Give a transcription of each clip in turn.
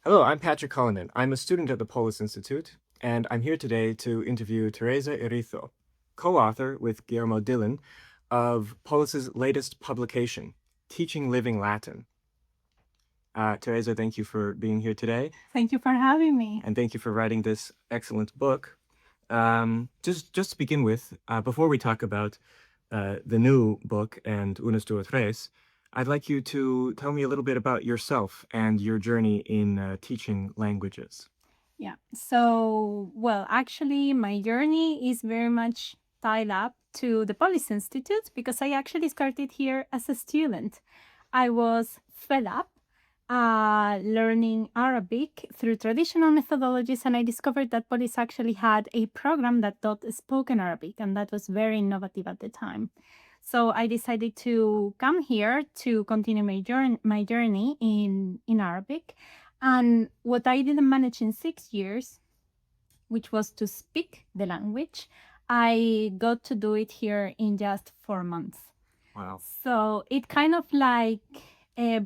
Hello, I'm Patrick Cullinan. I'm a student at the Polis Institute, and I'm here today to interview Teresa Irizo, co-author with Guillermo Dillon of Polis's latest publication, Teaching Living Latin. Teresa, thank you for being here today, Thank you for having me. and thank you for writing this excellent book. Just to begin with, before we talk about the new book and Unos Dos Tres, I'd like you to tell me a little bit about yourself and your journey in teaching languages. Yeah. So, well, actually, my journey is very much tied up to the Polis Institute because I actually started here as a student. I was fed up learning Arabic through traditional methodologies, and I discovered that Polis actually had a program that taught spoken Arabic, and that was very innovative at the time. So I decided to come here to continue my journey in Arabic. And what I didn't manage in 6 years, which was to speak the language, I got to do it here in just 4 months. Wow. So it kind of like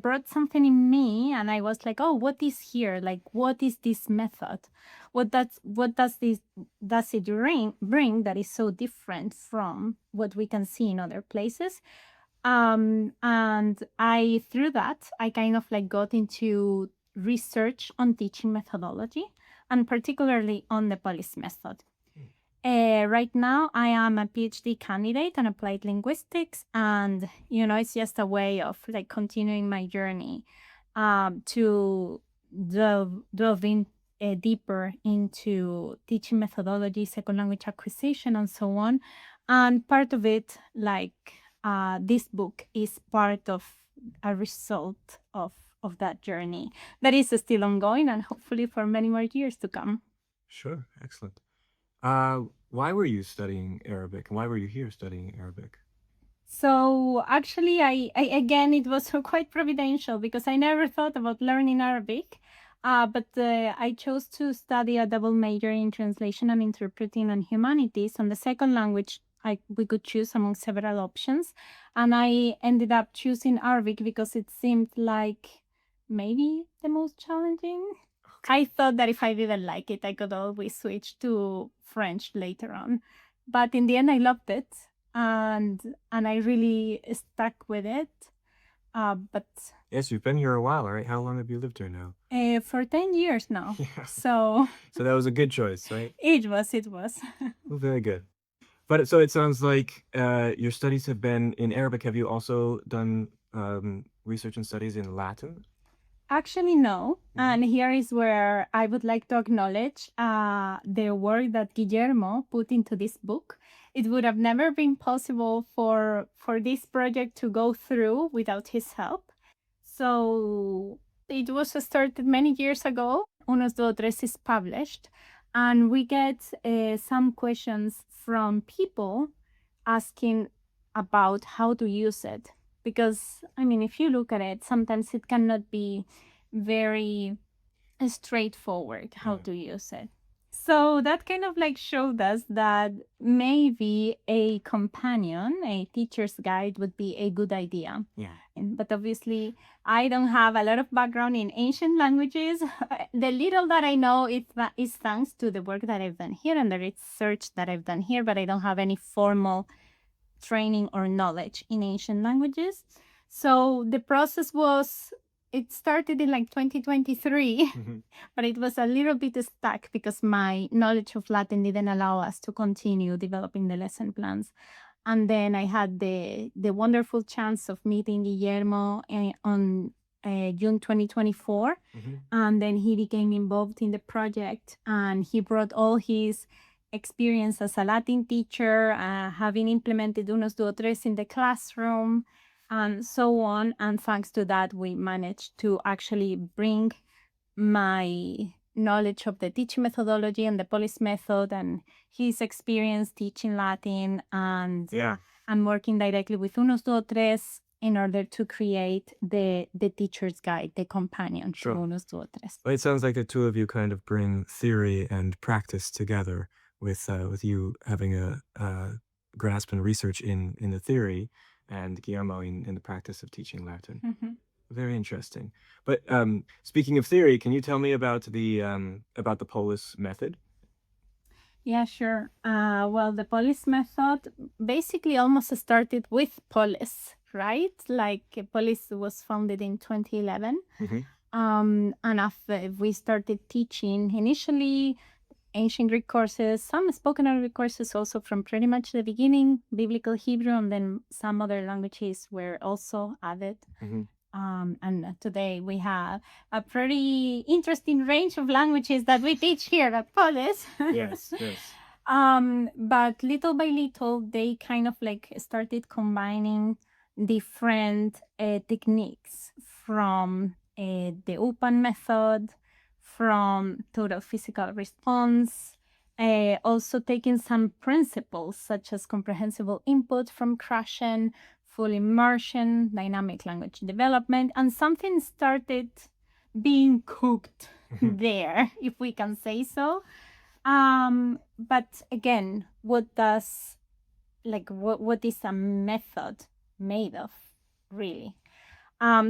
brought something in me, and I was like, "Oh, what is here? Like, what is this method? What does it bring that is so different from what we can see in other places?" And I through that I kind of like got into research on teaching methodology, and particularly on the Polis method. Right now, I am a PhD candidate on applied linguistics, and it's just a way of like continuing my journey to delve in deeper into teaching methodology, second language acquisition, and so on. And part of it, like this book, is part of a result of that journey that is still ongoing, and hopefully for many more years to come. Sure, excellent. Why were you studying Arabic? And why were you here studying Arabic? So actually, I again, it was quite providential because I never thought about learning Arabic, but I chose to study a double major in translation and interpreting and humanities. On the second language, we could choose among several options, and I ended up choosing Arabic because it seemed like maybe the most challenging. I thought that if I didn't like it, I could always switch to French later on. But in the end, I loved it, and I really stuck with it. But Yes, you've been here a while, right? How long have you lived here now? for 10 years now, Yeah. so So that was a good choice, right? it was. Well, very good. But so it sounds like your studies have been in Arabic. Have you also done research and studies in Latin? Actually, no. And here is where I would like to acknowledge the work that Guillermo put into this book. It would have never been possible for this project to go through without his help. So it was started many years ago. Unos dos tres is published, and we get some questions from people asking about how to use it. Because, I mean, if you look at it, sometimes it cannot be very straightforward how to use it. So that kind of like showed us that maybe a companion, a teacher's guide, would be a good idea. Yeah. But obviously, I don't have a lot of background in ancient languages. The little that I know is thanks to the work that I've done here and the research that I've done here, but I don't have any formal training or knowledge in ancient languages. So the process it started in like 2023, but it was a little bit stuck because my knowledge of Latin didn't allow us to continue developing the lesson plans. And then I had the wonderful chance of meeting Guillermo on June 2024. And then he became involved in the project, and he brought all his experience as a Latin teacher, having implemented Unos Dos Tres in the classroom, and so on. And thanks to that, we managed to actually bring my knowledge of the teaching methodology and the Polis method and his experience teaching Latin and working directly with Unos Dos Tres in order to create the teacher's guide, the companion to Unos Dos Tres. Well, it sounds like the two of you kind of bring theory and practice together with you having a grasp and research in the theory and Guillermo in the practice of teaching Latin. Very interesting. But speaking of theory, can you tell me about the Polis method? Yeah, sure. Well, the Polis method basically almost started with Polis, right? Like Polis was founded in 2011. Mm-hmm. And after we started teaching initially ancient Greek courses, some spoken Arabic courses also from pretty much the beginning, Biblical Hebrew, and then some other languages were also added. Mm-hmm. And today we have a pretty interesting range of languages that we teach here at Polis. Yes, yes. But little by little, they kind of like started combining different techniques from the open method, from total physical response, also taking some principles such as comprehensible input from Krashen, full immersion, dynamic language development, and something started being cooked there, if we can say so. But again, what is a method made of, really?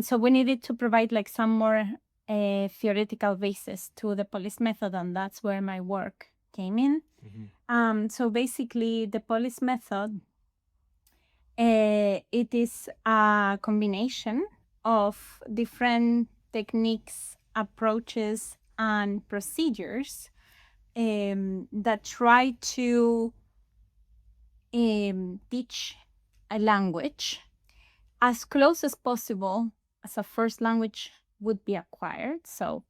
So we needed to provide like some more theoretical basis to the Polis method, and that's where my work came in. Mm-hmm. So basically, the Polis method, it is a combination of different techniques, approaches, and procedures that try to teach a language as close as possible as a first language would be acquired. So,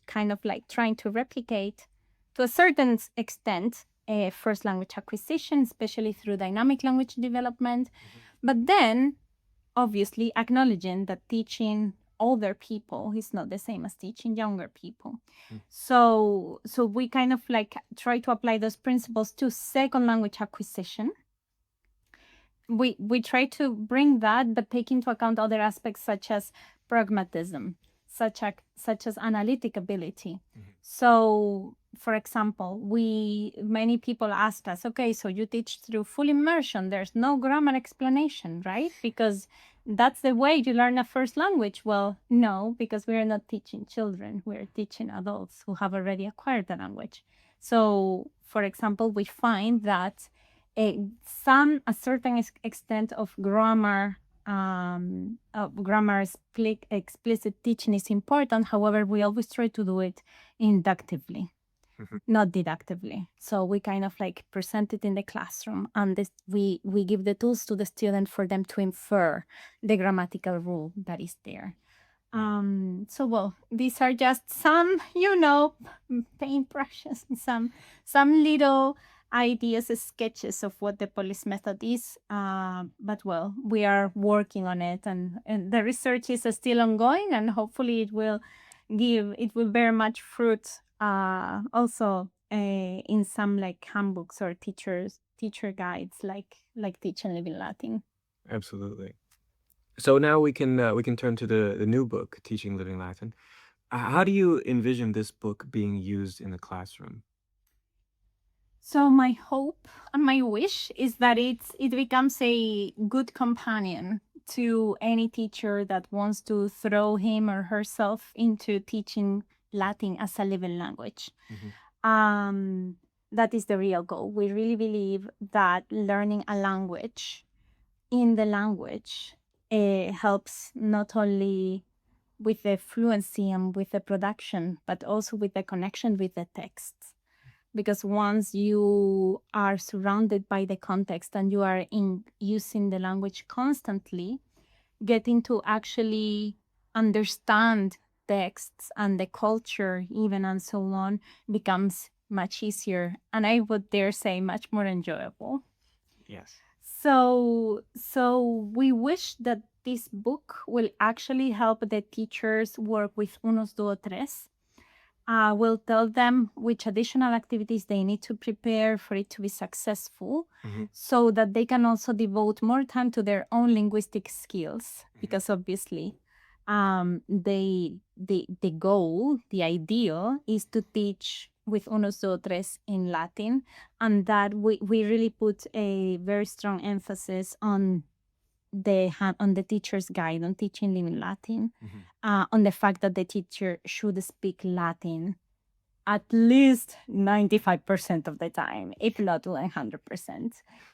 kind of like trying to replicate to a certain extent first language acquisition, especially through dynamic language development. But then, obviously, acknowledging that teaching older people is not the same as teaching younger people. So we kind of like try to apply those principles to second language acquisition. We try to bring that, but take into account other aspects such as pragmatism, such as analytic ability. So, for example, many people asked us, okay, so you teach through full immersion. There's no grammar explanation, right? Because that's the way you learn a first language. Well, no, because we are not teaching children. We're teaching adults who have already acquired the language. So, for example, we find that a certain extent of grammar explicit teaching is important. However, we always try to do it inductively, not deductively. So we kind of like present it in the classroom, and we give the tools to the student for them to infer the grammatical rule that is there. So well, these are just some, paintbrushes, some little ideas, sketches of what the Polis method is. But well, we are working on it, and the research is still ongoing, and hopefully it will bear much fruit. Also, in some like handbooks or teacher guides, like Teach and Live in Latin. Absolutely. So now we can turn to the new book, Teaching Living Latin. How do you envision this book being used in the classroom? So my hope and my wish is that it becomes a good companion to any teacher that wants to throw him or herself into teaching Latin as a living language. That is the real goal. We really believe that learning a language in the language helps not only with the fluency and with the production, but also with the connection with the text. Because once you are surrounded by the context and you are using the language constantly, getting to actually understand texts and the culture even and so on becomes much easier, and I would dare say much more enjoyable. Yes. So we wish that this book will actually help the teachers work with unos, dos, tres. Will tell them which additional activities they need to prepare for it to be successful, so that they can also devote more time to their own linguistic skills. Because obviously, the goal, the ideal, is to teach with unos, dos, tres in Latin, and that we really put a very strong emphasis on on the teacher's guide on teaching living Latin, on the fact that the teacher should speak Latin at least 95% of the time, if not 100%.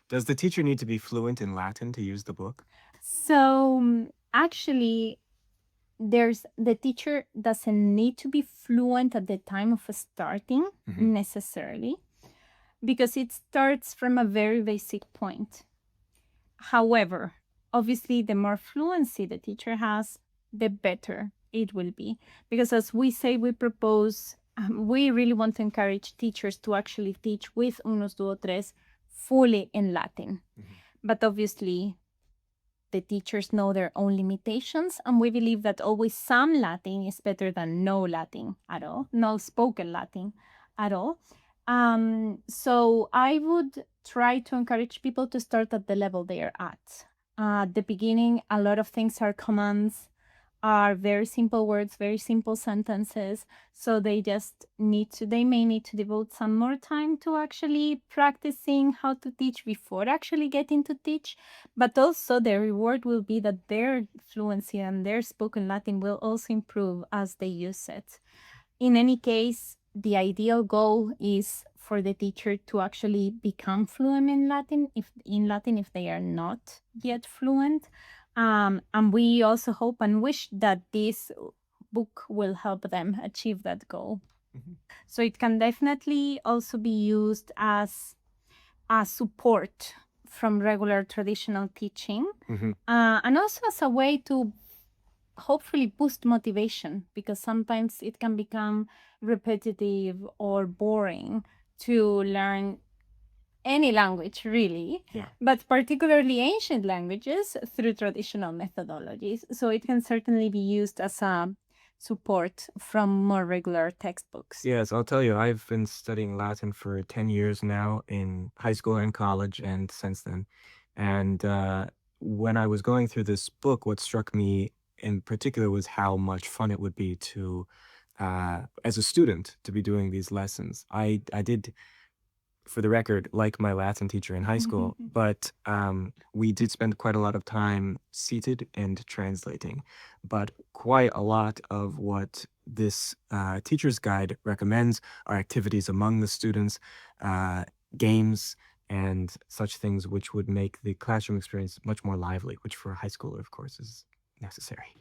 Does the teacher need to be fluent in Latin to use the book? So actually, the teacher doesn't need to be fluent at the time of starting necessarily, because it starts from a very basic point. However, obviously, the more fluency the teacher has, the better it will be. Because as we say, we propose, we really want to encourage teachers to actually teach with unos, duo, tres fully in Latin. But obviously, the teachers know their own limitations, and we believe that always some Latin is better than no Latin at all, no spoken Latin at all. So I would try to encourage people to start at the level they are at. At the beginning, a lot of things are commands, are very simple words, very simple sentences. So they may need to devote some more time to actually practicing how to teach before actually getting to teach. But also the reward will be that their fluency and their spoken Latin will also improve as they use it. In any case, the ideal goal is for the teacher to actually become fluent in Latin if they are not yet fluent. And we also hope and wish that this book will help them achieve that goal. So it can definitely also be used as a support from regular traditional teaching, and also as a way to hopefully boost motivation, because sometimes it can become repetitive or boring to learn any language, really, but particularly ancient languages through traditional methodologies. So it can certainly be used as a support from more regular textbooks. Yes, I'll tell you, I've been studying Latin for 10 years now in high school and college and since then. And when I was going through this book, what struck me in particular was how much fun it would be to, as a student, to be doing these lessons. I did, for the record, like my Latin teacher in high school, but we did spend quite a lot of time seated and translating. But quite a lot of what this teacher's guide recommends are activities among the students, games, and such things which would make the classroom experience much more lively, which for a high schooler, of course, is necessary.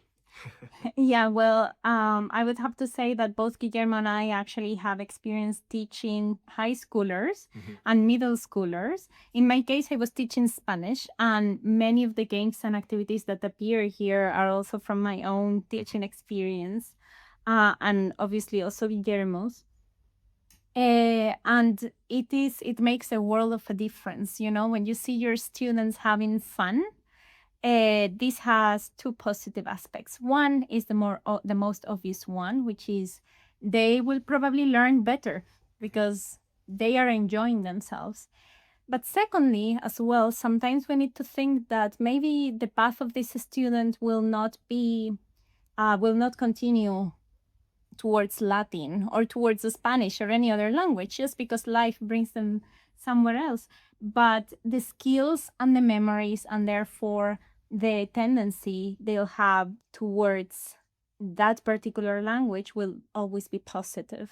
Yeah, well, I would have to say that both Guillermo and I actually have experience teaching high schoolers and middle schoolers. In my case, I was teaching Spanish, and many of the games and activities that appear here are also from my own teaching experience, and obviously also Guillermo's. And it makes a world of a difference, when you see your students having fun. This has two positive aspects. One is the most obvious one, which is they will probably learn better because they are enjoying themselves. But secondly, as well, sometimes we need to think that maybe the path of this student will not continue towards Latin or towards Spanish or any other language just because life brings them somewhere else. But the skills and the memories, and therefore the tendency they'll have towards that particular language, will always be positive,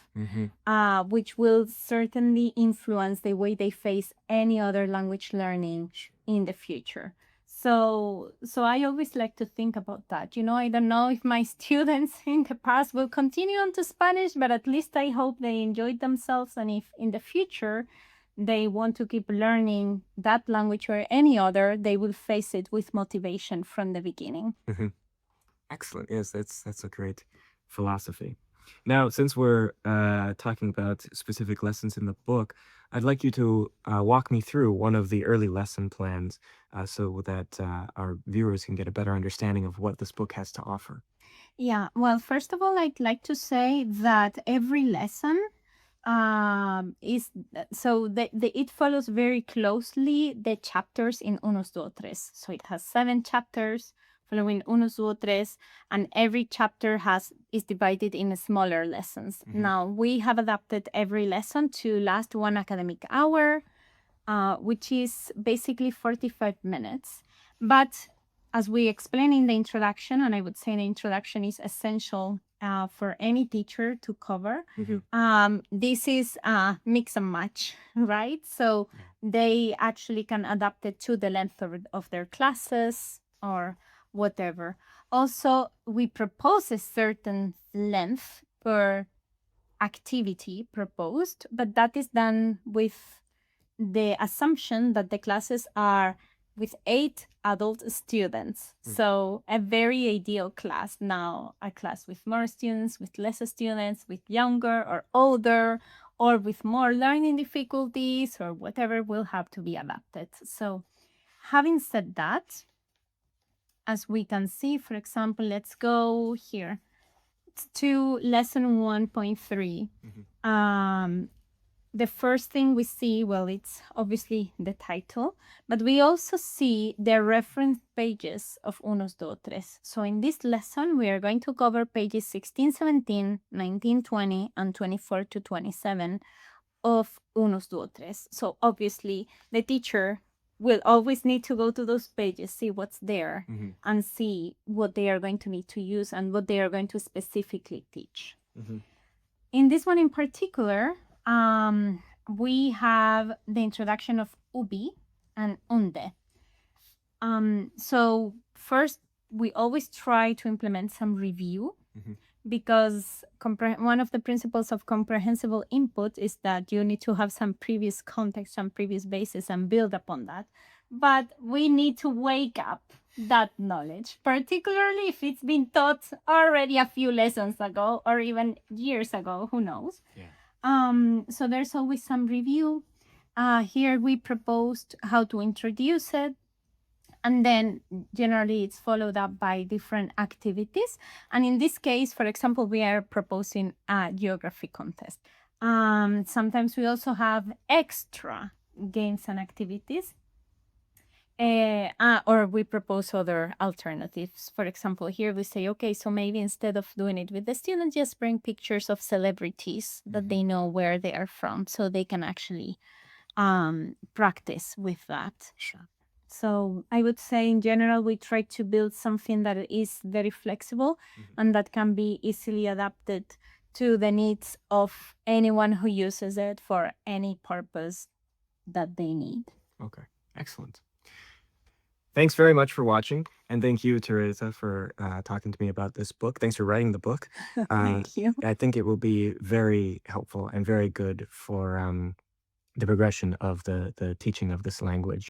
which will certainly influence the way they face any other language learning in the future. So I always like to think about that. I don't know if my students in the past will continue on to Spanish, but at least I hope they enjoyed themselves. And if in the future they want to keep learning that language or any other, they will face it with motivation from the beginning. Excellent. Yes, that's a great philosophy. Now, since we're talking about specific lessons in the book, I'd like you to walk me through one of the early lesson plans so that our viewers can get a better understanding of what this book has to offer. Yeah, well, first of all, I'd like to say that every lesson is so it follows very closely the chapters in Unos Duo Tres. So it has 7 chapters following Unos Duo Tres, and every chapter is divided in smaller lessons. Now, we have adapted every lesson to last 1 academic hour, which is basically 45 minutes. But as we explain in the introduction, and I would say the introduction is essential for any teacher to cover. This is mix and match, right? So they actually can adapt it to the length of their classes or whatever. Also, we propose a certain length per activity proposed, but that is done with the assumption that the classes are with 8 adult students. So a very ideal class. Now, a class with more students, with less students, with younger or older, or with more learning difficulties or whatever will have to be adapted. So having said that, as we can see, for example, let's go here to lesson 1.3. The first thing we see, well, it's obviously the title, but we also see the reference pages of Unos do Tres. So in this lesson, we are going to cover pages 16, 17, 19, 20, and 24 to 27 of Unos do Tres. So obviously, the teacher will always need to go to those pages, see what's there, and see what they are going to need to use and what they are going to specifically teach. In this one in particular, we have the introduction of ubi and unde. So first, we always try to implement some review because one of the principles of comprehensible input is that you need to have some previous context, some previous basis, and build upon that. But we need to wake up that knowledge, particularly if it's been taught already a few lessons ago or even years ago, who knows? So there's always some review. Here we proposed how to introduce it. And then generally it's followed up by different activities. And in this case, for example, we are proposing a geography contest. Sometimes we also have extra games and activities. Or we propose other alternatives. For example, here we say, okay, so maybe instead of doing it with the students, just bring pictures of celebrities that they know where they are from, so they can actually practice with that. Sure. So I would say in general, we try to build something that is very flexible and that can be easily adapted to the needs of anyone who uses it for any purpose that they need. Okay, excellent. Thanks very much for watching. And thank you, Teresa, for talking to me about this book. Thanks for writing the book. Thank you. I think it will be very helpful and very good for the progression of the teaching of this language.